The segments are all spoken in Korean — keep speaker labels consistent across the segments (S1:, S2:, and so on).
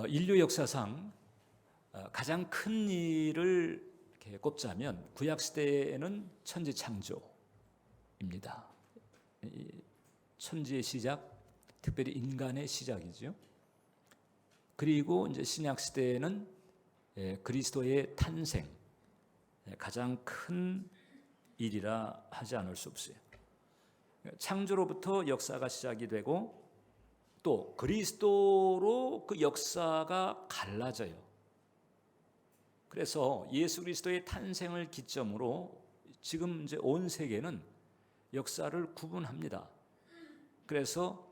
S1: 인류 역사상 가장 큰 일을 이렇게 꼽자면 구약 시대에는 천지 창조입니다. 천지의 시작, 특별히 인간의 시작이죠. 그리고 이제 신약 시대에는 그리스도의 탄생, 가장 큰 일이라 하지 않을 수 없어요. 창조로부터 역사가 시작이 되고 또 그리스도로 그 역사가 갈라져요. 그래서 예수 그리스도의 탄생을 기점으로 지금 이제 온 세계는 역사를 구분합니다. 그래서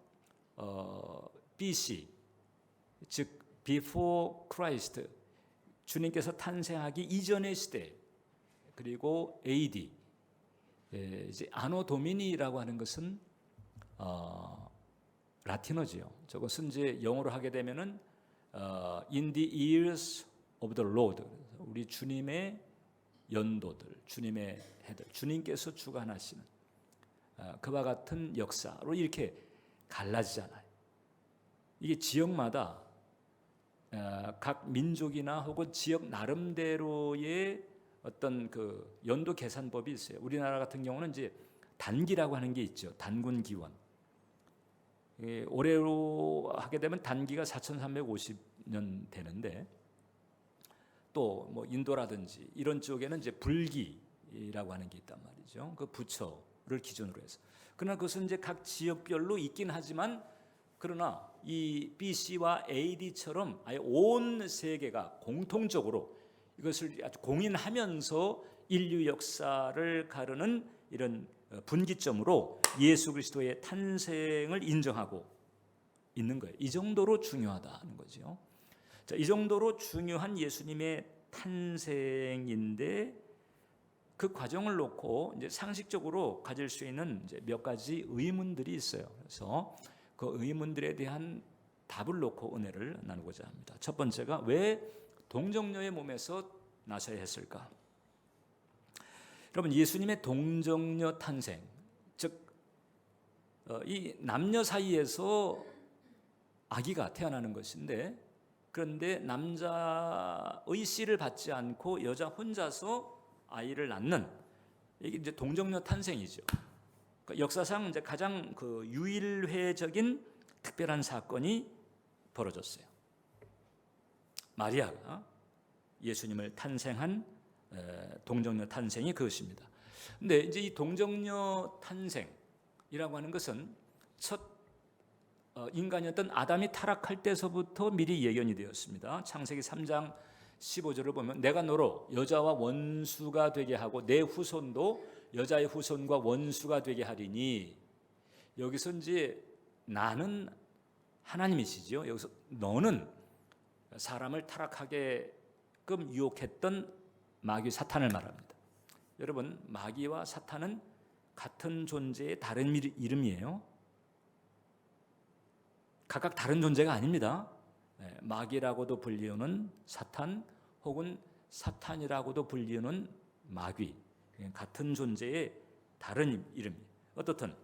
S1: BC, 즉 Before Christ, 주님께서 탄생하기 이전의 시대, 그리고 AD, 이제 아노 도미니라고 하는 것은 라틴어지요. 저것은 이제 영어로 하게 되면은 In the years of the Lord, 우리 주님의 연도들, 주님의 해들, 주님께서 주관하시는 그와 같은 역사로 이렇게 갈라지잖아요. 이게 지역마다 각 민족이나 혹은 지역 나름대로의 어떤 그 연도 계산법이 있어요. 우리나라 같은 경우는 이제 단기라고 하는 게 있죠. 단군 기원. 올해로 하게 되면 단기가 4350년 되는데, 또 뭐 인도라든지 이런 쪽에는 이제 불기라고 하는 게 있단 말이죠. 그 부처를 기준으로 해서. 그러나 그것은 이제 각 지역별로 있긴 하지만, 그러나 이 BC와 AD처럼 아예 온 세계가 공통적으로 이것을 아주 공인하면서 인류 역사를 가르는 이런 분기점으로 예수 그리스도의 탄생을 인정하고 있는 거예요. 이 정도로 중요하다는 거죠. 자, 이 정도로 중요한 예수님의 탄생인데, 그 과정을 놓고 이제 상식적으로 가질 수 있는 이제 몇 가지 의문들이 있어요. 그래서 그 의문들에 대한 답을 놓고 은혜를 나누고자 합니다. 첫 번째가 왜 동정녀의 몸에서 나셔야 했을까? 여러분, 예수님의 동정녀 탄생, 즉 이 남녀 사이에서 아기가 태어나는 것인데, 그런데 남자의 씨를 받지 않고 여자 혼자서 아이를 낳는, 이게 이제 동정녀 탄생이죠. 그러니까 역사상 이제 가장 그 유일회적인 특별한 사건이 벌어졌어요. 마리아가 예수님을 탄생한 동정녀 탄생이 그것입니다. 근데 이제 이 동정녀 탄생이라고 하는 것은 첫 인간이었던 아담이 타락할 때서부터 미리 예견이 되었습니다. 창세기 3장 15절을 보면 내가 너로 여자와 원수가 되게 하고 내 후손도 여자의 후손과 원수가 되게 하리니, 여기서 이제 나는 하나님이시죠. 여기서 너는 사람을 타락하게끔 유혹했던 마귀 사탄을 말합니다. 여러분, 마귀와 사탄은 같은 존재의 다른 이름이에요. 각각 다른 존재가 아닙니다. 마귀라고도 불리우는 사탄, 혹은 사탄이라고도 불리우는 마귀, 같은 존재의 다른 이름이에요. 어떻든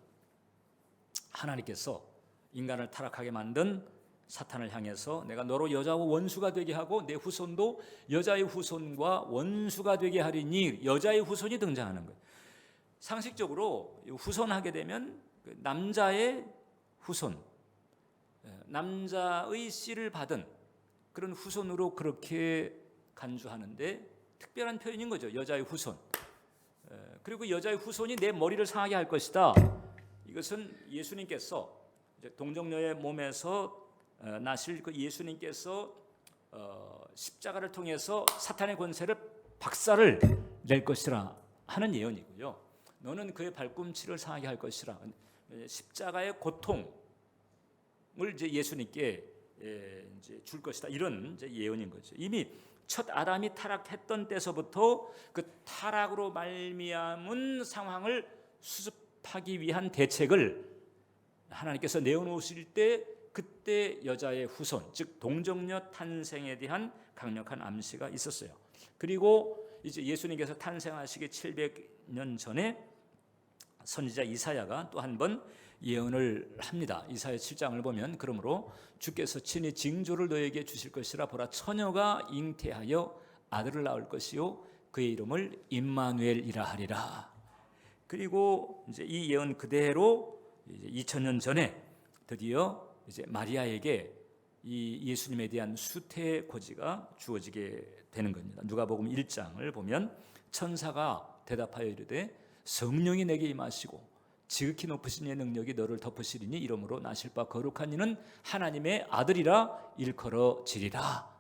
S1: 하나님께서 인간을 타락하게 만든 사탄을 향해서 내가 너로 여자와 원수가 되게 하고 내 후손도 여자의 후손과 원수가 되게 하리니, 여자의 후손이 등장하는 거예요. 상식적으로 후손하게 되면 남자의 후손, 남자의 씨를 받은 그런 후손으로 그렇게 간주하는데, 특별한 표현인 거죠. 여자의 후손. 그리고 여자의 후손이 내 머리를 상하게 할 것이다. 이것은 예수님께서 동정녀의 몸에서 나실 그 예수님께서 십자가를 통해서 사탄의 권세를 박살을 낼 것이라 하는 예언이고요. 너는 그의 발꿈치를 상하게 할 것이라, 십자가의 고통을 이제 예수님께 이제 줄 것이다, 이런 이제 예언인 거죠. 이미 첫 아담이 타락했던 때서부터 그 타락으로 말미암은 상황을 수습하기 위한 대책을 하나님께서 내어놓으실 때, 그때 여자의 후손, 즉 동정녀 탄생에 대한 강력한 암시가 있었어요. 그리고 이제 예수님께서 탄생하시기 700년 전에 선지자 이사야가 또 한 번 예언을 합니다. 이사야 7장을 보면 그러므로 주께서 친히 징조를 너에게 주실 것이라. 보라, 처녀가 잉태하여 아들을 낳을 것이요 그의 이름을 임마누엘이라 하리라. 그리고 이제 이 예언 그대로 이제 2000년 전에 드디어 이제 마리아에게 이 예수님에 대한 수태 고지가 주어지게 되는 겁니다. 누가복음 1장을 보면 천사가 대답하여 이르되 성령이 내게 임하시고 지극히 높으신 이의 능력이 너를 덮으시리니 이러므로 나실 바 거룩한 이는 하나님의 아들이라 일컬어지리라.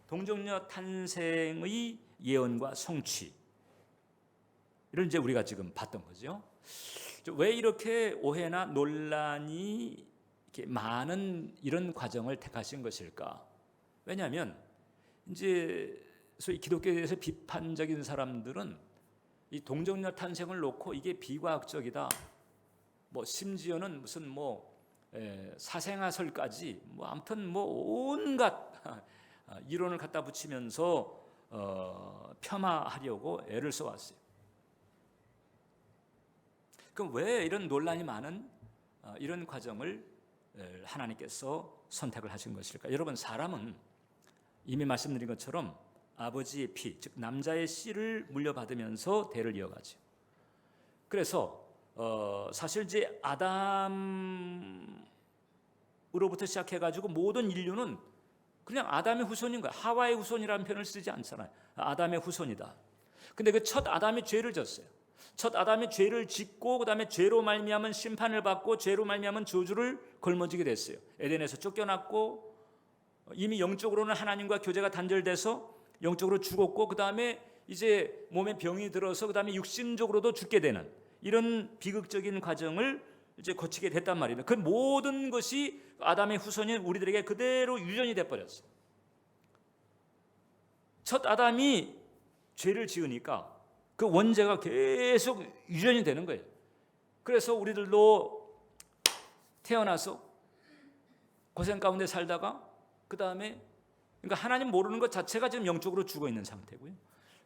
S1: 동정녀 탄생의 예언과 성취, 이런 이제 우리가 지금 봤던 거죠. 왜 이렇게 오해나 논란이 이렇게 많은 이런 과정을 택하신 것일까? 왜냐하면 이제 소위 기독교에 대해서 비판적인 사람들은 이 동정녀 탄생을 놓고 이게 비과학적이다, 뭐 심지어는 무슨 뭐 사생아설까지 뭐 아무튼 뭐 온갖 이론을 갖다 붙이면서 폄하하려고 애를 써왔어요. 그럼 왜 이런 논란이 많은 이런 과정을 하나님께서 선택을 하신 것일까? 여러분, 사람은 이미 말씀드린 것처럼 아버지의 피, 즉 남자의 씨를 물려받으면서 대를 이어가죠. 그래서 사실 이제 아담으로부터 시작해가지고 모든 인류는 그냥 아담의 후손인 거야. 하와의 후손이라는 표현을 쓰지 않잖아요. 아담의 후손이다. 근데 그 첫 아담이 죄를 졌어요. 첫 아담이 죄를 짓고 그다음에 죄로 말미암은 심판을 받고 죄로 말미암은 저주를 걸머지게 됐어요. 에덴에서 쫓겨났고 이미 영적으로는 하나님과 교제가 단절돼서 영적으로 죽었고 그다음에 이제 몸에 병이 들어서 그다음에 육신적으로도 죽게 되는 이런 비극적인 과정을 이제 거치게 됐단 말이에요. 그 모든 것이 아담의 후손인 우리들에게 그대로 유전이 돼 버렸어요. 첫 아담이 죄를 지으니까 그 원죄가 계속 유전이 되는 거예요. 그래서 우리들도 태어나서 고생 가운데 살다가 그 다음에 그러니까 하나님 모르는 것 자체가 지금 영적으로 죽어 있는 상태고요.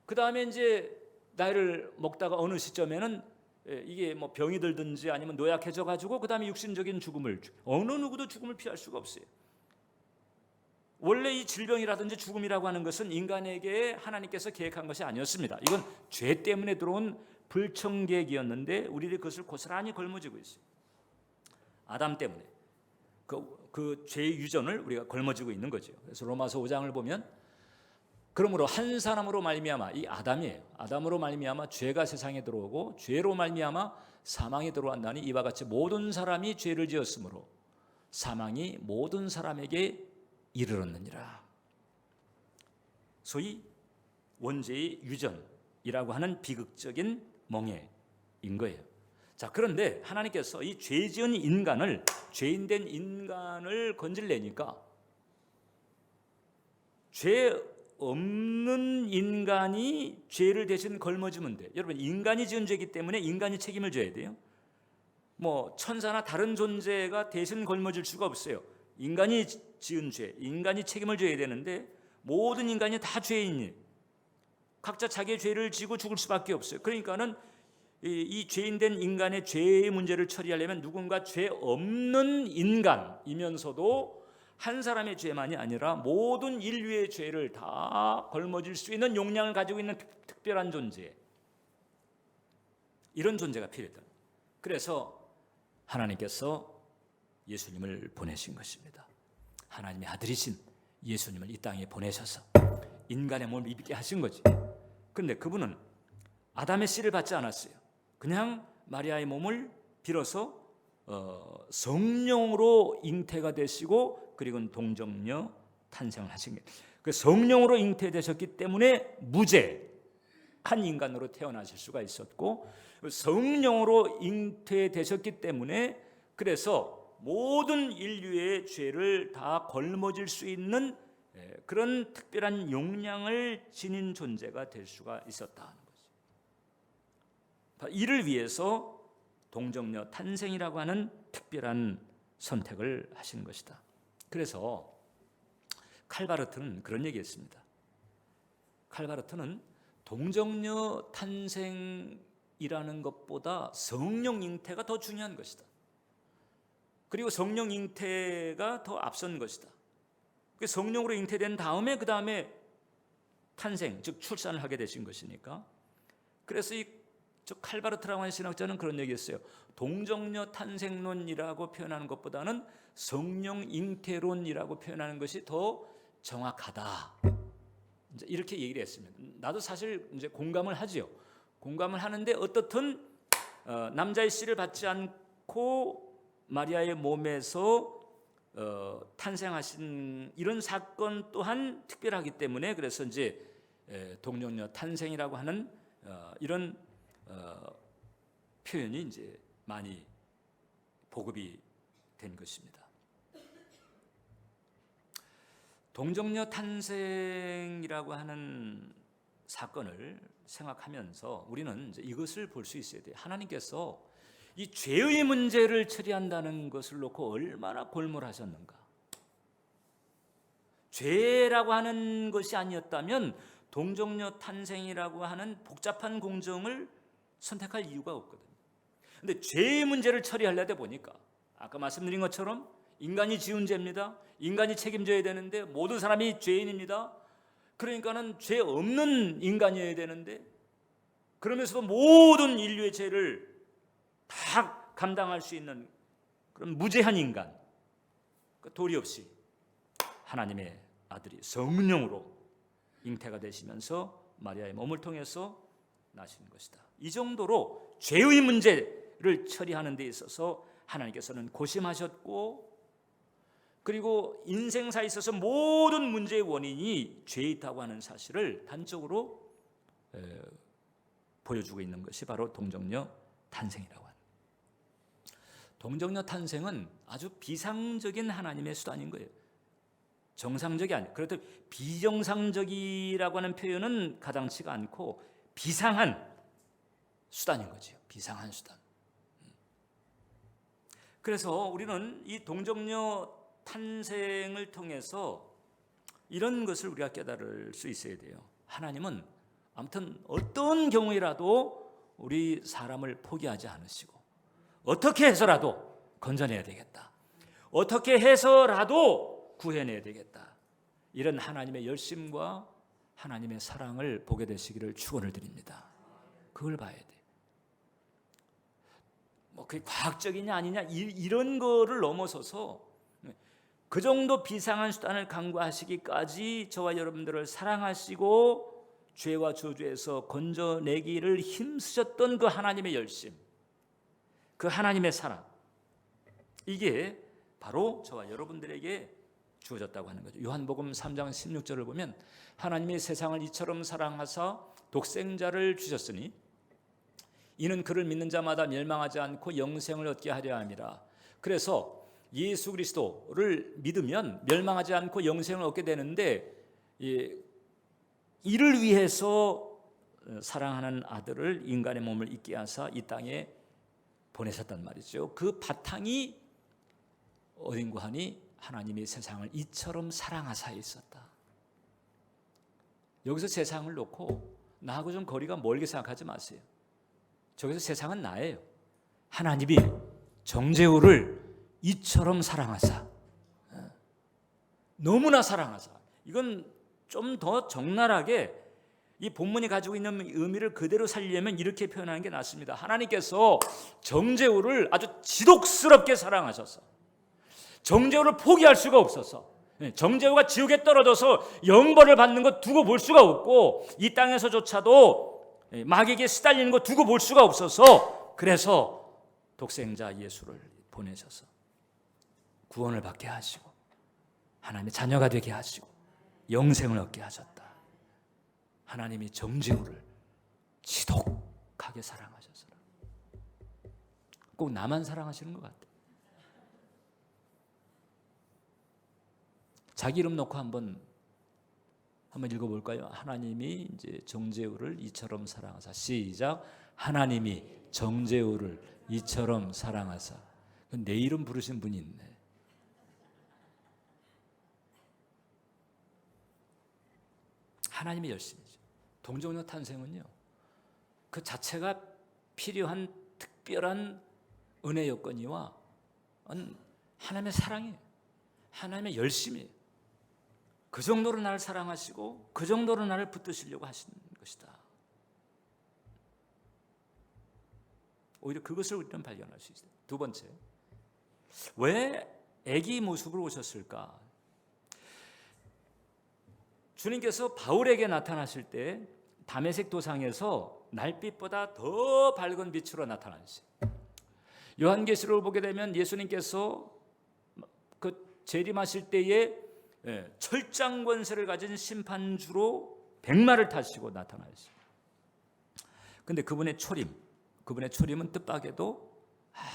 S1: 그 다음에 이제 나이를 먹다가 어느 시점에는 이게 뭐 병이 들든지 아니면 노약해져 가지고 그 다음에 육신적인 죽음을, 어느 누구도 죽음을 피할 수가 없어요. 원래 이 질병이라든지 죽음이라고 하는 것은 인간에게 하나님께서 계획한 것이 아니었습니다. 이건 죄 때문에 들어온 불청객이었는데 우리들이 그것을 고스란히 걸머지고 있어요. 아담 때문에 그 죄의 유전을 우리가 걸머지고 있는 거죠. 그래서 로마서 5장을 보면 그러므로 한 사람으로 말미암아, 이 아담이에요. 아담으로 말미암아 죄가 세상에 들어오고 죄로 말미암아 사망이 들어왔나니 이와 같이 모든 사람이 죄를 지었으므로 사망이 모든 사람에게 이르렀느니라. 소위 원죄의 유전이라고 하는 비극적인 몽해인 거예요. 자, 그런데 하나님께서 이 죄지은 인간을, 죄인된 인간을 건질래니까 죄 없는 인간이 죄를 대신 걸머지면 돼. 여러분, 인간이 지은 죄이기 때문에 인간이 책임을 져야 돼요. 뭐 천사나 다른 존재가 대신 걸머질 수가 없어요. 인간이 지은 죄, 인간이 책임을 져야 되는데 모든 인간이 다 죄인이에요. 각자 자기의 죄를 지고 죽을 수밖에 없어요. 그러니까는 이 죄인된 인간의 죄의 문제를 처리하려면 누군가 죄 없는 인간이면서도 한 사람의 죄만이 아니라 모든 인류의 죄를 다 걸머질 수 있는 용량을 가지고 있는 특별한 존재, 이런 존재가 필요했다. 그래서 하나님께서 예수님을 보내신 것입니다. 하나님의 아들이신 예수님을 이 땅에 보내셔서 인간의 몸을 입게 하신 거지. 그런데 그분은 아담의 씨를 받지 않았어요. 그냥 마리아의 몸을 빌어서 성령으로 잉태가 되시고 그리고 동정녀 탄생을 하신 거예요. 그 성령으로 잉태되셨기 때문에 무죄한 인간으로 태어나실 수가 있었고, 성령으로 잉태되셨기 때문에 그래서 모든 인류의 죄를 다 걸머질 수 있는 그런 특별한 용량을 지닌 존재가 될 수가 있었다는 거죠. 이를 위해서 동정녀 탄생이라고 하는 특별한 선택을 하신 것이다. 그래서 칼바르트는 그런 얘기했습니다. 칼바르트는 동정녀 탄생의 잉태라는 것보다 성령 잉태가 더 중요한 것이다. 그리고 성령 잉태가 더 앞선 것이다. 성령으로 잉태된 다음에 그 다음에 탄생, 즉 출산을 하게 되신 것이니까. 그래서 저 칼바르트라고 하는 신학자는 그런 얘기했어요. 동정녀 탄생론이라고 표현하는 것보다는 성령 잉태론이라고 표현하는 것이 더 정확하다. 이제 이렇게 얘기를 했습니다. 나도 사실 이제 공감을 하지요. 공감을 하는데 어떻든 남자의 씨를 받지 않고 마리아의 몸에서 탄생하신 이런 사건 또한 특별하기 때문에 그래서 이제 동정녀 탄생이라고 하는 이런 표현이 이제 많이 보급이 된 것입니다. 동정녀 탄생이라고 하는 사건을 생각하면서 우리는 이제 이것을 볼 수 있어야 돼요. 하나님께서 이 죄의 문제를 처리한다는 것을 놓고 얼마나 골몰하셨는가. 죄라고 하는 것이 아니었다면 동정녀 탄생이라고 하는 복잡한 공정을 선택할 이유가 없거든요. 근데 죄의 문제를 처리하려다 보니까 아까 말씀드린 것처럼 인간이 지은 죄입니다. 인간이 책임져야 되는데 모든 사람이 죄인입니다. 그러니까는 죄 없는 인간이어야 되는데 그러면서도 모든 인류의 죄를 다 감당할 수 있는 그런 무죄한 인간, 도리 없이 하나님의 아들이 성령으로 잉태가 되시면서 마리아의 몸을 통해서 나신 것이다. 이 정도로 죄의 문제를 처리하는 데 있어서 하나님께서는 고심하셨고, 그리고 인생사에 있어서 모든 문제의 원인이 죄에 있다고 하는 사실을 단적으로 보여주고 있는 것이 바로 동정녀 탄생이라고 합니다. 동정녀 탄생은 아주 비상적인 하나님의 수단인 거예요. 정상적이 아니에요. 그래도 비정상적이라고 하는 표현은 가당치가 않고 비상한 수단인 거죠. 비상한 수단. 그래서 우리는 이 동정녀 탄생을 통해서 이런 것을 우리가 깨달을 수 있어야 돼요. 하나님은 아무튼 어떤 경우에라도 우리 사람을 포기하지 않으시고 어떻게 해서라도 건져내야 되겠다. 어떻게 해서라도 구해내야 되겠다. 이런 하나님의 열심과 하나님의 사랑을 보게 되시기를 축원을 드립니다. 그걸 봐야 돼. 그게 과학적이냐 아니냐 이런 거를 넘어서서 그 정도 비상한 수단을 강구하시기까지 저와 여러분들을 사랑하시고 죄와 저주에서 건져내기를 힘쓰셨던 그 하나님의 열심, 그 하나님의 사랑, 이게 바로 저와 여러분들에게 주어졌다고 하는 거죠. 요한복음 3장 16절을 보면 하나님이 세상을 이처럼 사랑하사 독생자를 주셨으니 이는 그를 믿는 자마다 멸망하지 않고 영생을 얻게 하려 함이라. 그래서 예수 그리스도를 믿으면 멸망하지 않고 영생을 얻게 되는데 이를 위해서 사랑하는 아들을 인간의 몸을 입게 하사 이 땅에 보내셨단 말이죠. 그 바탕이 어딘고 하니 하나님이 세상을 이처럼 사랑하사 있었다. 여기서 세상을 놓고 나하고 좀 거리가 멀게 생각하지 마세요. 저기서 세상은 나예요. 하나님이 정재우를 이처럼 사랑하사, 너무나 사랑하사. 이건 좀 더 적나라하게 이 본문이 가지고 있는 의미를 그대로 살리려면 이렇게 표현하는 게 낫습니다. 하나님께서 정재우를 아주 지독스럽게 사랑하셔서 정재우를 포기할 수가 없어서, 정재우가 지옥에 떨어져서 영벌을 받는 것 두고 볼 수가 없고 이 땅에서조차도 마귀에게 시달리는 거 두고 볼 수가 없어서 그래서 독생자 예수를 보내셔서 구원을 받게 하시고 하나님의 자녀가 되게 하시고 영생을 얻게 하셨다. 하나님이 정재우를 지독하게 사랑하셔서 꼭 나만 사랑하시는 것 같아요. 자기 이름 놓고 한번 읽어볼까요? 하나님이 이제 정재우를 이처럼 사랑하사. 시작. 하나님이 정재우를 이처럼 사랑하사. 내 이름 부르신 분이 있네. 하나님의 열심이죠. 동정녀 탄생은요, 그 자체가 필요한 특별한 은혜 여건이와 하나님의 사랑이에요. 하나님의 열심이에요. 그 정도로 나를 사랑하시고 그 정도로 나를 붙드시려고 하시는 것이다. 오히려 그것을 우리는 발견할 수 있어요. 두 번째, 왜 애기 모습으로 오셨을까? 주님께서 바울에게 나타나실 때 다메섹 도상에서 날빛보다 더 밝은 빛으로 나타나셨어요. 요한계시록을 보게 되면 예수님께서 그 재림하실 때에 철장 권세를 가진 심판주로 백마를 타시고 나타나셨어요. 그런데 그분의 초림은 뜻밖에도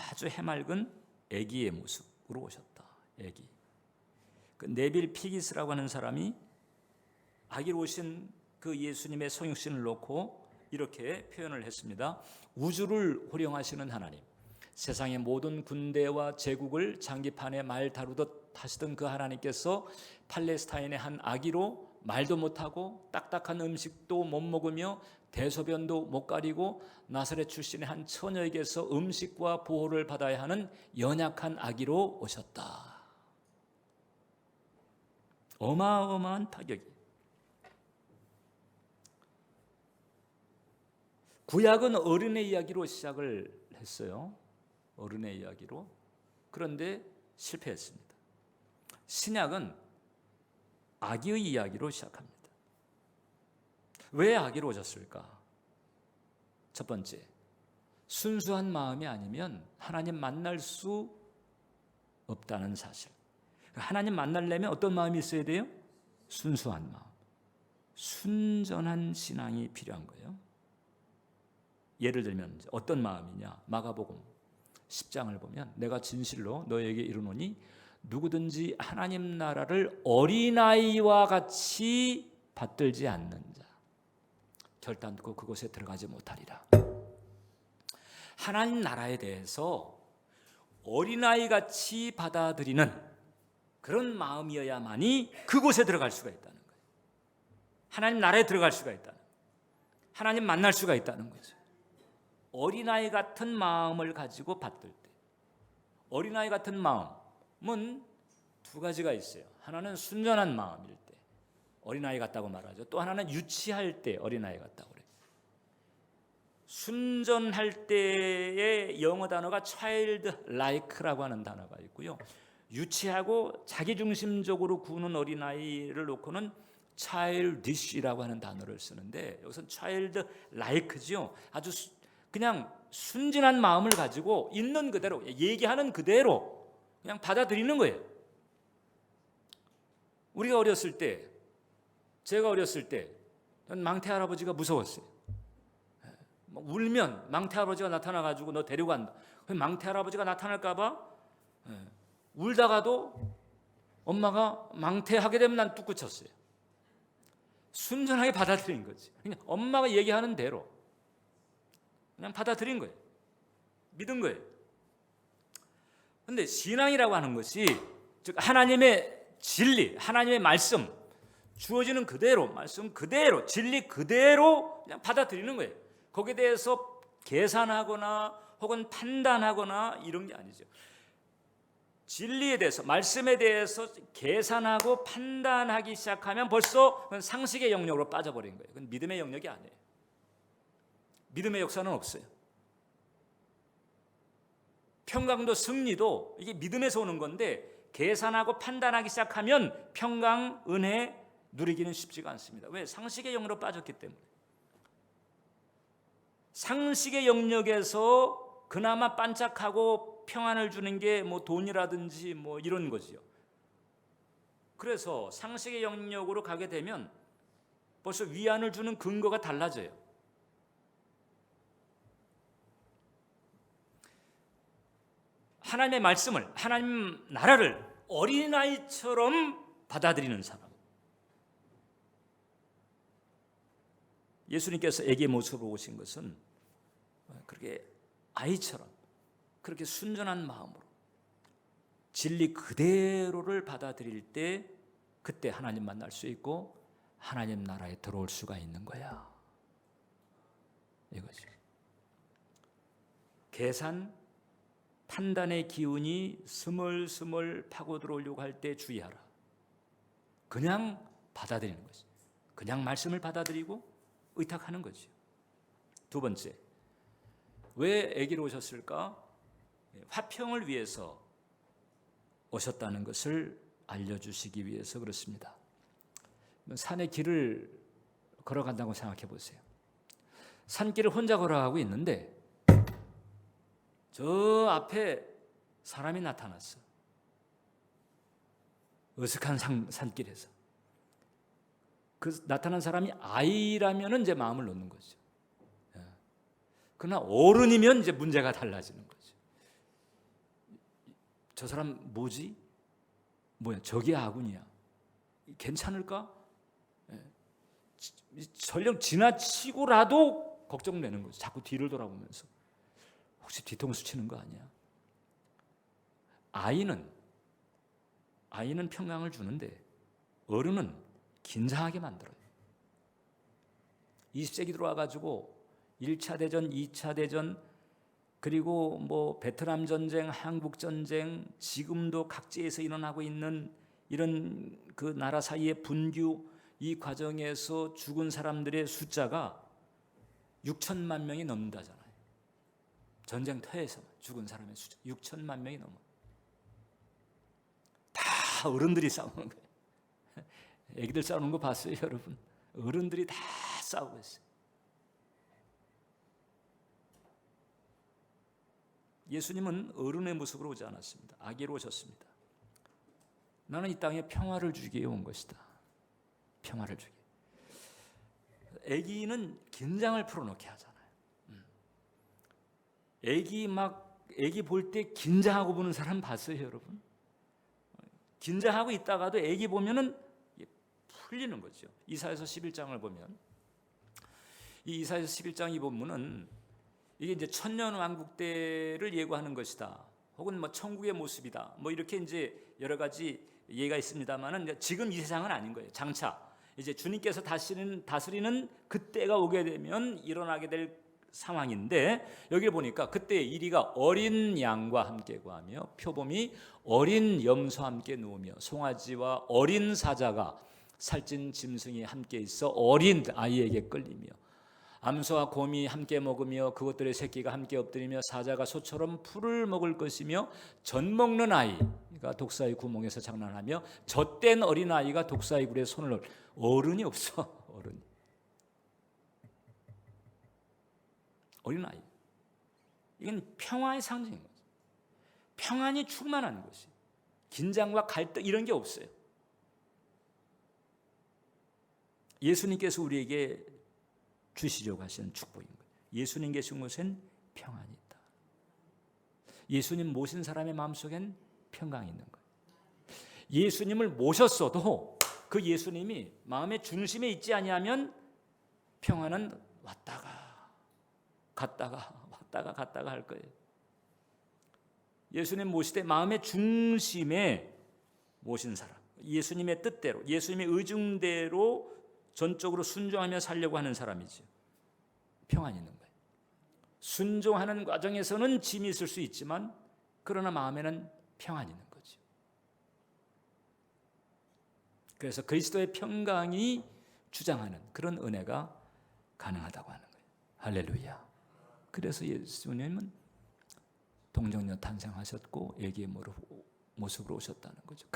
S1: 아주 해맑은 애기의 모습으로 오셨다. 애기. 그 네빌 피기스라고 하는 사람이 아기로 오신 그 예수님의 성육신을 놓고 이렇게 표현을 했습니다. 우주를 호령하시는 하나님, 세상의 모든 군대와 제국을 장기판에 말 다루듯 하시던 그 하나님께서 팔레스타인의 한 아기로 말도 못하고 딱딱한 음식도 못 먹으며 대소변도 못 가리고 나사렛 출신의 한 처녀에게서 음식과 보호를 받아야 하는 연약한 아기로 오셨다. 어마어마한 파격이. 구약은 어른의 이야기로 시작을 했어요. 어른의 이야기로. 그런데 실패했습니다. 신약은 아기의 이야기로 시작합니다. 왜 아기로 오셨을까? 첫 번째, 순수한 마음이 아니면 하나님 만날 수 없다는 사실. 하나님 만나려면 어떤 마음이 있어야 돼요? 순수한 마음. 순전한 신앙이 필요한 거예요. 예를 들면 어떤 마음이냐? 마가복음 10장을 보면 내가 진실로 너에게 이르노니 누구든지 하나님 나라를 어린아이와 같이 받들지 않는 자 결단코 그곳에 들어가지 못하리라. 하나님 나라에 대해서 어린아이 같이 받아들이는 그런 마음이어야만이 그곳에 들어갈 수가 있다는 거예요. 하나님 나라에 들어갈 수가 있다는 거예요. 하나님 만날 수가 있다는 거죠. 어린아이 같은 마음을 가지고 받들 때, 어린아이 같은 마음은 두 가지가 있어요. 하나는 순전한 마음일 때 어린아이 같다고 말하죠. 또 하나는 유치할 때 어린아이 같다고 그래요. 순전할 때의 영어 단어가 childlike라고 하는 단어가 있고요. 유치하고 자기중심적으로 구는 어린아이를 놓고는 childish라고 하는 단어를 쓰는데 여기서는 childlike죠. 아주 그냥 순진한 마음을 가지고 있는 그대로 얘기하는 그대로 그냥 받아들이는 거예요. 우리가 어렸을 때, 제가 어렸을 때 망태 할아버지가 무서웠어요. 울면 망태 할아버지가 나타나가지고 너 데리고 간다. 망태 할아버지가 나타날까 봐 울다가도 엄마가 망태하게 되면 난 뚝 그쳤어요. 순전하게 받아들인 거지. 그냥 엄마가 얘기하는 대로 그냥 받아들인 거예요. 믿은 거예요. 그런데 신앙이라고 하는 것이 즉 하나님의 진리, 하나님의 말씀 주어지는 그대로, 말씀 그대로, 진리 그대로 그냥 받아들이는 거예요. 거기에 대해서 계산하거나 혹은 판단하거나 이런 게 아니죠. 진리에 대해서, 말씀에 대해서 계산하고 판단하기 시작하면 벌써 그건 상식의 영역으로 빠져버린 거예요. 그건 믿음의 영역이 아니에요. 믿음의 역사는 없어요. 평강도 승리도 이게 믿음에서 오는 건데 계산하고 판단하기 시작하면 평강, 은혜 누리기는 쉽지가 않습니다. 왜? 상식의 영역으로 빠졌기 때문에. 상식의 영역에서 그나마 반짝하고 평안을 주는 게 뭐 돈이라든지 뭐 이런 거지요. 그래서 상식의 영역으로 가게 되면 벌써 위안을 주는 근거가 달라져요. 하나님의 말씀을, 하나님 나라를 어린아이처럼 받아들이는 사람. 예수님께서 애기의 모습으로 오신 것은 그렇게 아이처럼 그렇게 순전한 마음으로 진리 그대로를 받아들일 때 그때 하나님 만날 수 있고 하나님 나라에 들어올 수가 있는 거야. 이거지. 계산, 판단의 기운이 스멀스멀 파고 들어오려고 할 때 주의하라. 그냥 받아들이는 거지. 그냥 말씀을 받아들이고 의탁하는 거지. 두 번째, 왜 아기로 오셨을까? 화평을 위해서 오셨다는 것을 알려주시기 위해서 그렇습니다. 산의 길을 걸어간다고 생각해 보세요. 산길을 혼자 걸어가고 있는데 저 앞에 사람이 나타났어. 어색한 산길에서. 그 나타난 사람이 아이라면 이제 마음을 놓는 거죠. 그러나 어른이면 이제 문제가 달라지는 거죠. 저 사람 뭐지? 뭐야? 저게 아군이야. 괜찮을까? 설령 지나치고라도 걱정되는 거죠. 자꾸 뒤를 돌아보면서 혹시 뒤통수 치는 거 아니야? 아이는 평강을 주는데 어른은 긴장하게 만들어요. 20세기 들어와가지고 1차 대전, 2차 대전, 그리고 뭐 베트남 전쟁, 한국 전쟁, 지금도 각지에서 일어나고 있는 이런 그 나라 사이의 분규, 이 과정에서 죽은 사람들의 숫자가 6천만 명이 넘는다잖아요. 전쟁터에서 죽은 사람의 숫자 6천만 명이 넘어. 다 어른들이 싸우는 거예요. 애기들 싸우는 거 봤어요, 여러분? 어른들이 다 싸우고 있어요. 예수님은 어른의 모습으로 오지 않았습니다. 아기로 오셨습니다. 나는 이 땅에 평화를 주기 위해 온 것이다. 평화를 주기. 아기는 긴장을 풀어놓게 하잖아요. 아기 볼 때 긴장하고 보는 사람 봤어요, 여러분? 긴장하고 있다가도 아기 보면은 풀리는 거죠. 이사야서 11장을 보면 이 이사야서 11장 이 본문은 이게 이제 천년 왕국 때를 예고하는 것이다. 혹은 뭐 천국의 모습이다. 뭐 이렇게 이제 여러 가지 예가 있습니다만은 지금 이 세상은 아닌 거예요. 장차 이제 주님께서 다스리는 그때가 오게 되면 일어나게 될 상황인데 여기를 보니까 그때 이리가 어린 양과 함께 구하며 표범이 어린 염소와 함께 누우며 송아지와 어린 사자가 살찐 짐승이 함께 있어 어린 아이에게 끌리며 암소와 곰이 함께 먹으며 그것들의 새끼가 함께 엎드리며 사자가 소처럼 풀을 먹을 것이며 젖 먹는 아이가 독사의 구멍에서 장난하며 젖된 어린아이가 독사의 굴에 손을 넣을. 어른이 없어. 어린아이. 이건 평화의 상징인 거죠. 평안이 충만한 것이. 긴장과 갈등 이런 게 없어요. 예수님께서 우리에게 주시려고 하시는 축복인 거예요. 예수님 계신 곳엔 평안이 있다. 예수님 모신 사람의 마음속엔 평강이 있는 거예요. 예수님을 모셨어도 그 예수님이 마음의 중심에 있지 아니하면 평안은 왔다가 갔다가 할 거예요. 예수님 모실 때 마음의 중심에 모신 사람, 예수님의 뜻대로, 예수님의 의중대로 전적으로 순종하며 살려고 하는 사람이죠. 평안이 있는 거예요. 순종하는 과정에서는 짐이 있을 수 있지만 그러나 마음에는 평안이 있는 거죠. 그래서 그리스도의 평강이 주장하는 그런 은혜가 가능하다고 하는 거예요. 할렐루야. 그래서 예수님은 동정녀 탄생하셨고 애기의 모습으로 오셨다는 거죠.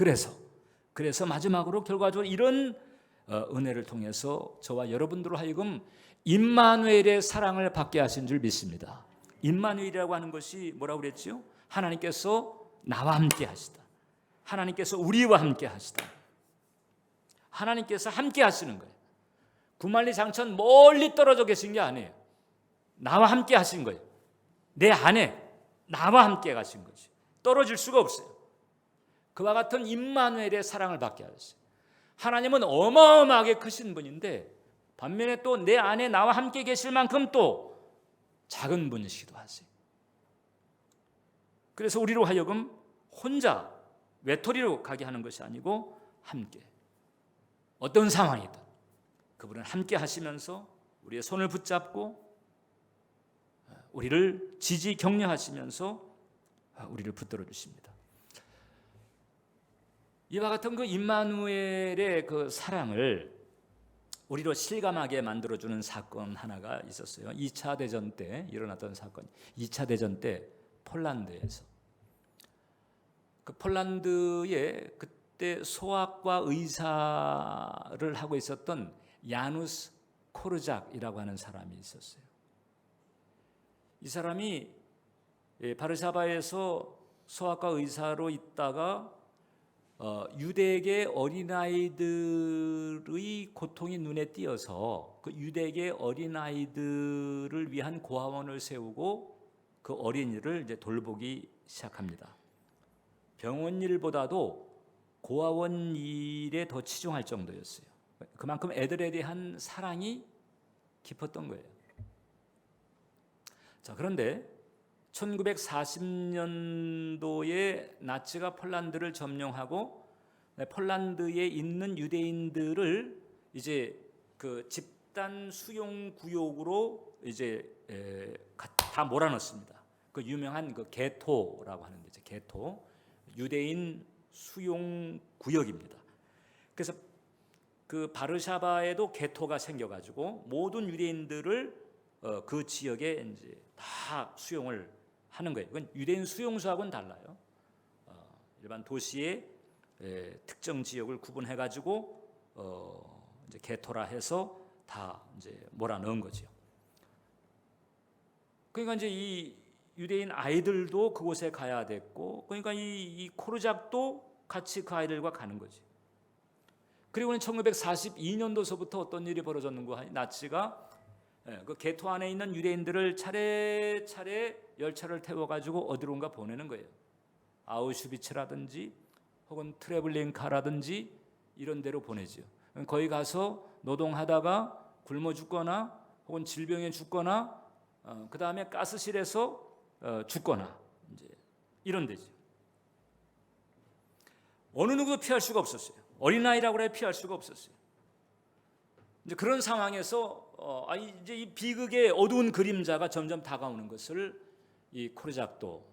S1: 그래서 마지막으로 결과적으로 이런 은혜를 통해서 저와 여러분들로 하여금 임마누엘의 사랑을 받게 하신 줄 믿습니다. 임마누엘이라고 하는 것이 뭐라고 그랬죠? 하나님께서 나와 함께 하시다. 하나님께서 우리와 함께 하시다. 하나님께서 함께 하시는 거예요. 구만리장천 멀리 떨어져 계신 게 아니에요. 나와 함께 하신 거예요. 내 안에 나와 함께 가신 거지. 떨어질 수가 없어요. 그와 같은 임마누엘의 사랑을 받게 하셨어요. 하나님은 어마어마하게 크신 분인데 반면에 또 내 안에 나와 함께 계실 만큼 또 작은 분이시기도 하세요. 그래서 우리로 하여금 혼자 외톨이로 가게 하는 것이 아니고 함께 어떤 상황이든 그분은 함께 하시면서 우리의 손을 붙잡고 우리를 지지 격려하시면서 우리를 붙들어 주십니다. 이와 같은 그 임마누엘의 그 사랑을 우리로 실감하게 만들어주는 사건 하나가 있었어요. 2차 대전 때 일어났던 사건. 2차 대전 때 폴란드에서 그 폴란드에 그때 소아과 의사를 하고 있었던 야누스 코르작이라고 하는 사람이 있었어요. 이 사람이 바르샤바에서 소아과 의사로 있다가 유대계 어린아이들의 고통이 눈에 띄어서 그 유대계 어린아이들을 위한 고아원을 세우고 그 어린이를 이제 돌보기 시작합니다. 병원 일보다도 고아원 일에 더 치중할 정도였어요. 그만큼 애들에 대한 사랑이 깊었던 거예요. 자, 그런데 1940년도에 나치가 폴란드를 점령하고 폴란드에 있는 유대인들을 이제 그 집단 수용 구역으로 이제 다 몰아넣습니다. 그 유명한 그 게토라고 하는 데죠. 게토, 유대인 수용 구역입니다. 그래서 그 바르샤바에도 게토가 생겨가지고 모든 유대인들을 그 지역에 이제 다 수용을 하는 거예요. 그건 유대인 수용소하고는 달라요. 일반 도시의 특정 지역을 구분해 가지고 이제 게토라 해서 다 이제 몰아넣은 거죠. 그러니까 이제 이 유대인 아이들도 그곳에 가야 됐고, 그러니까 이 코르작도 같이 그 아이들과 가는 거지. 그리고는 1942년도서부터 어떤 일이 벌어졌는가 하니 나치가 그 게토 안에 있는 유대인들을 차례차례 열차를 태워가지고 어디론가 보내는 거예요. 아우슈비츠라든지 혹은 트레블링카라든지 이런 데로 보내죠. 거기 가서 노동하다가 굶어 죽거나 혹은 질병에 죽거나 그 다음에 가스실에서 죽거나 이제 이런 데죠. 어느 누구도 피할 수가 없었어요. 어린아이라고 해 피할 수가 없었어요. 이제 그런 상황에서 이제 이 비극의 어두운 그림자가 점점 다가오는 것을 이 코르작도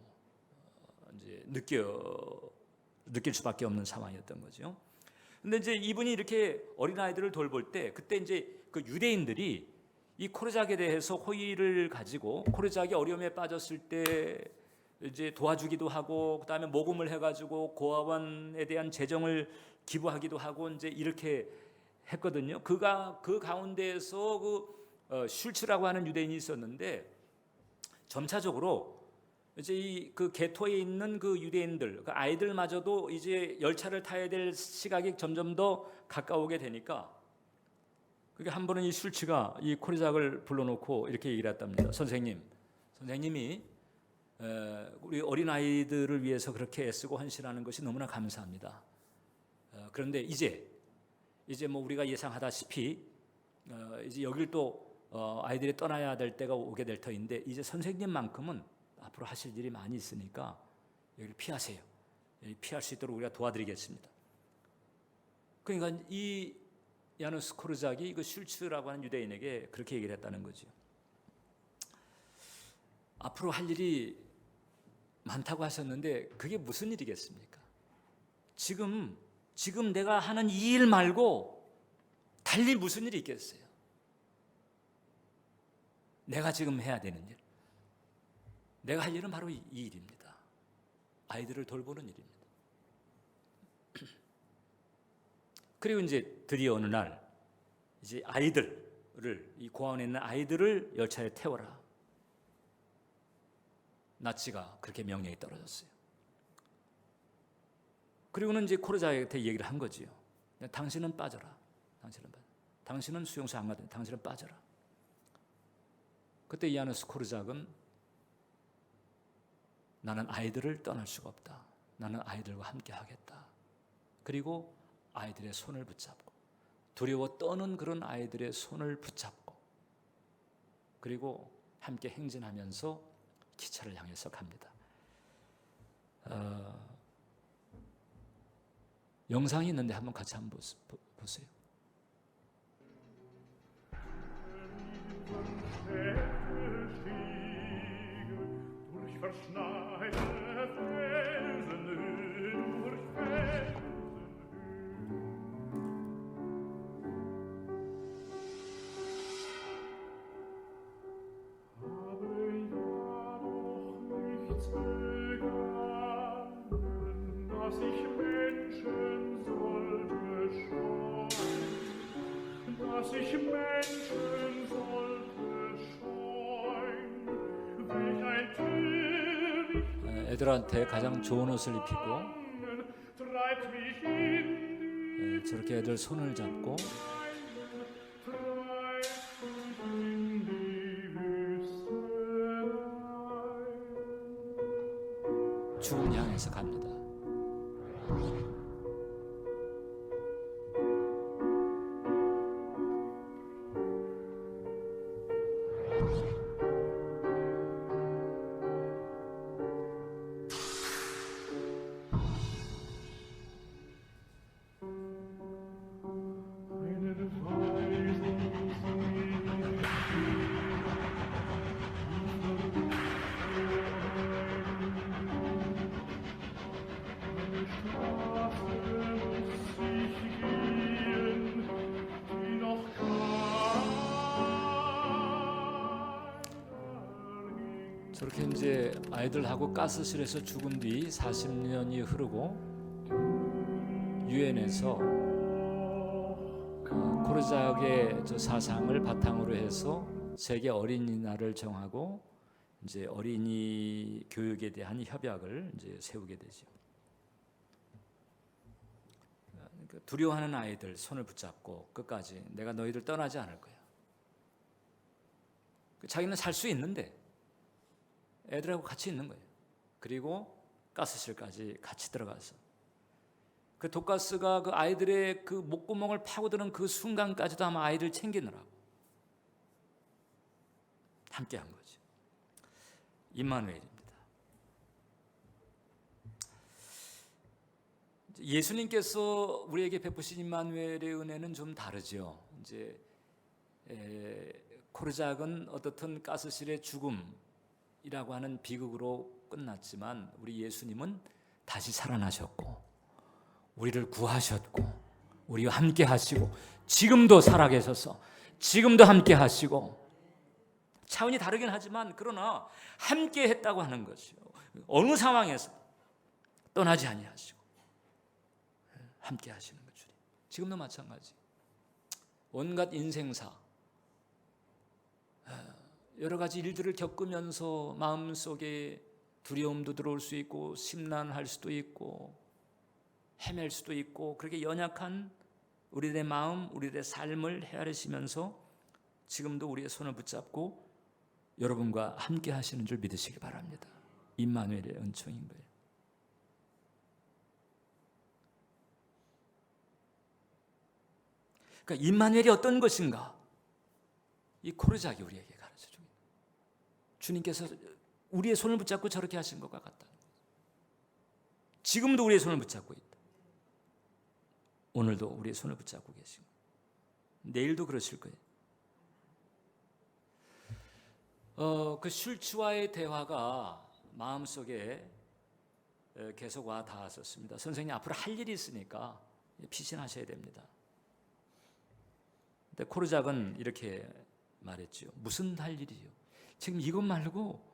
S1: 이제 느낄 수밖에 없는 상황이었던 거죠. 근데 이제 이분이 이렇게 어린아이들을 돌볼 때 그때 이제 그 유대인들이 이 코르작에 대해서 호의를 가지고 코르작이 어려움에 빠졌을 때 이제 도와주기도 하고 그다음에 모금을 해가지고 고아원에 대한 재정을 기부하기도 하고 이제 이렇게 했거든요. 그 가운데에서 슐츠라고 하는 유대인이 있었는데 점차적으로 이제 그 게토에 있는 그 유대인들, 그 아이들마저도 이제 열차를 타야 될 시각이 점점 더 가까우게 되니까 그게 한 번은 이 슐츠가 이 코르작을 불러놓고 이렇게 얘기를 했답니다. 선생님이 우리 어린 아이들을 위해서 그렇게 애쓰고 헌신하는 것이 너무나 감사합니다. 그런데 이제 뭐 우리가 예상하다시피 이제 여길 또 아이들이 떠나야 될 때가 오게 될 터인데 이제 선생님만큼은 앞으로 하실 일이 많이 있으니까 여기를 피하세요. 여기 피할 수 있도록 우리가 도와드리겠습니다. 그러니까 이 야누스 코르작이 그 슐츠라고 하는 유대인에게 그렇게 얘기를 했다는 거죠. 앞으로 할 일이 많다고 하셨는데 그게 무슨 일이겠습니까? 지금 내가 하는 이 일 말고 달리 무슨 일이 있겠어요? 내가 지금 해야 되는 일. 내가 할 일은 바로 이 일입니다. 아이들을 돌보는 일입니다. 그리고 이제 드디어 어느 날 이제 아이들을 이 고아원에 있는 아이들을 열차에 태워라. 나치가 그렇게 명령이 떨어졌어요. 그리고는 이제 코르작한테 얘기를 한 거지요. 당신은 빠져라. 당신은 수용소 안 가든 당신은 빠져라. 그때 야누스 코르작은 나는 아이들을 떠날 수가 없다. 나는 아이들과 함께 하겠다. 그리고 아이들의 손을 붙잡고 두려워 떠는 그런 아이들의 손을 붙잡고 그리고 함께 행진하면서 기차를 향해서 갑니다. 영상이 있는데 한번 같이 한번 보세요. 애들한테 가장 좋은 옷을 입히고 저렇게 애들 손을 잡고 죽음 향해서 갑니다. 저렇게 이제 아이들하고 가스실에서 죽은 뒤 40년이 흐르고 유엔에서 코르자크의 저 사상을 바탕으로 해서 세계 어린이날을 정하고 이제 어린이 교육에 대한 협약을 이제 세우게 되죠. 두려워하는 아이들 손을 붙잡고 끝까지 내가 너희들 떠나지 않을 거야. 자기는 살 수 있는데 애들하고 같이 있는 거예요. 그리고 가스실까지 같이 들어가서 그 독가스가 그 아이들의 그 목구멍을 파고드는 그 순간까지도 아마 아이를 챙기느라고 함께한 거죠. 임마누엘입니다. 예수님께서 우리에게 베푸신 임마누엘의 은혜는 좀 다르죠. 이제 코르자크는 어떻든 가스실의 죽음이라고 하는 비극으로 끝났지만 우리 예수님은 다시 살아나셨고 우리를 구하셨고 우리와 함께 하시고 지금도 살아계셔서 지금도 함께 하시고 차원이 다르긴 하지만 그러나 함께 했다고 하는 것이요. 어느 상황에서 떠나지 아니하시고 함께 하시는 거죠. 지금도 마찬가지. 온갖 인생사 여러 가지 일들을 겪으면서 마음속에 두려움도 들어올 수 있고 심란할 수도 있고 헤맬 수도 있고 그렇게 연약한 우리들의 마음, 우리들의 삶을 헤아리시면서 지금도 우리의 손을 붙잡고 여러분과 함께 하시는 줄 믿으시기 바랍니다. 임마누엘의 은총인 거예요. 그러니까 임마누엘이 어떤 것인가? 이 코르자크가 우리에게 가르쳐줍니다. 주님께서 우리의 손을 붙잡고 저렇게 하신 것과 같다는 거예요. 지금도 우리의 손을 붙잡고 있다. 오늘도 우리의 손을 붙잡고 계시고 내일도 그러실 거예요. 그 슐츠와의 대화가 마음속에 계속 와 닿았었습니다. 선생님 앞으로 할 일이 있으니까 피신하셔야 됩니다. 근데 코르자크는 이렇게 말했죠. 무슨 할 일이요? 지금 이것 말고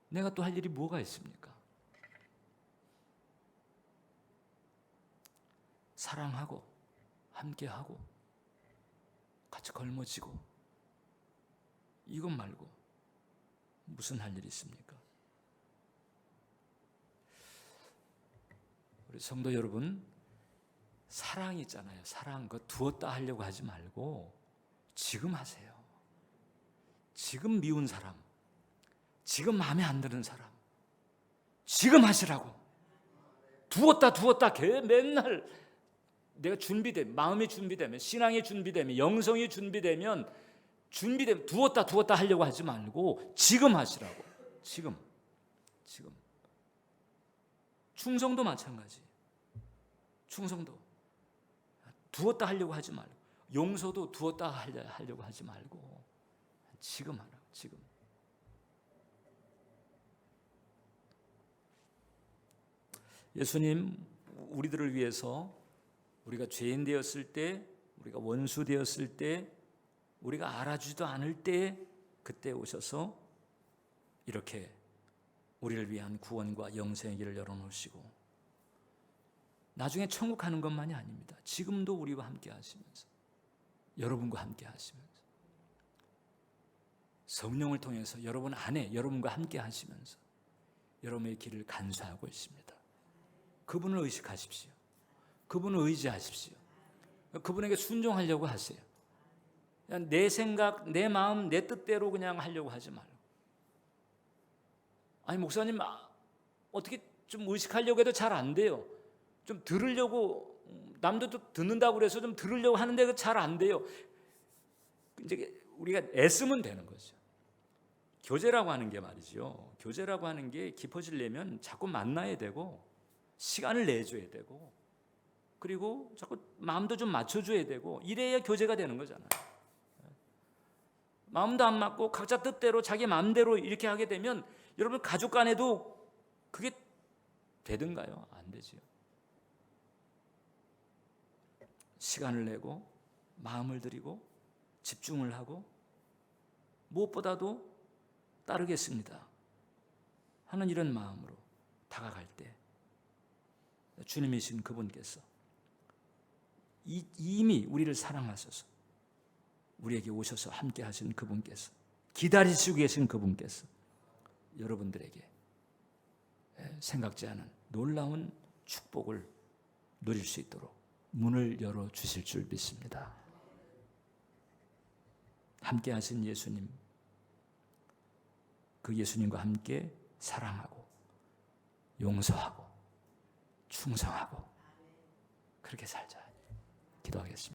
S1: 내가 또 할 일이 뭐가 있습니까? 사랑하고 함께하고 같이 걸머지고 이것 말고 무슨 할 일이 있습니까? 우리 성도 여러분, 사랑이 있잖아요. 사랑 그거 두었다 하려고 하지 말고 지금 하세요. 지금 미운 사람, 지금 마음에 안 드는 사람 지금 하시라고. 두었다 맨날 내가 준비되면, 마음이 준비되면, 신앙이 준비되면, 영성이 준비되면 두었다 하려고 하지 말고 지금 하시라고. 지금 충성도 마찬가지. 충성도 두었다 하려고 하지 말고, 용서도 두었다 하려고 하지 말고 지금 하라고. 지금 예수님 우리들을 위해서 우리가 죄인 되었을 때, 우리가 원수 되었을 때, 우리가 알아주지도 않을 때 그때 오셔서 이렇게 우리를 위한 구원과 영생의 길을 열어놓으시고 나중에 천국 가는 것만이 아닙니다. 지금도 우리와 함께 하시면서 여러분과 함께 하시면서 성령을 통해서 여러분 안에 여러분과 함께 하시면서 여러분의 길을 간수하고 있습니다. 그분을 의식하십시오. 그분을 의지하십시오. 그분에게 순종하려고 하세요. 그냥 내 생각, 내 마음, 내 뜻대로 그냥 하려고 하지 말고. 아니 목사님 어떻게 좀 의식하려고 해도 잘 안 돼요. 좀 들으려고 남도 또 듣는다고 그래서 좀 들으려고 하는데 잘 안 돼요. 이제 우리가 애쓰면 되는 거죠. 교제라고 하는 게 말이죠. 교제라고 하는 게 깊어지려면 자꾸 만나야 되고 시간을 내줘야 되고 그리고 자꾸 마음도 좀 맞춰줘야 되고 이래야 교제가 되는 거잖아요. 마음도 안 맞고 각자 뜻대로 자기 마음대로 이렇게 하게 되면 여러분 가족 간에도 그게 되든가요? 안 되지요. 시간을 내고 마음을 들이고 집중을 하고 무엇보다도 따르겠습니다 하는 이런 마음으로 다가갈 때 주님이신 그분께서 이미 우리를 사랑하셔서 우리에게 오셔서 함께 하신 그분께서 기다리시고 계신 그분께서 여러분들에게 생각지 않은 놀라운 축복을 누릴 수 있도록 문을 열어주실 줄 믿습니다. 함께 하신 예수님, 그 예수님과 함께 사랑하고 용서하고 충성하고 그렇게 살자. 기도하겠습니다.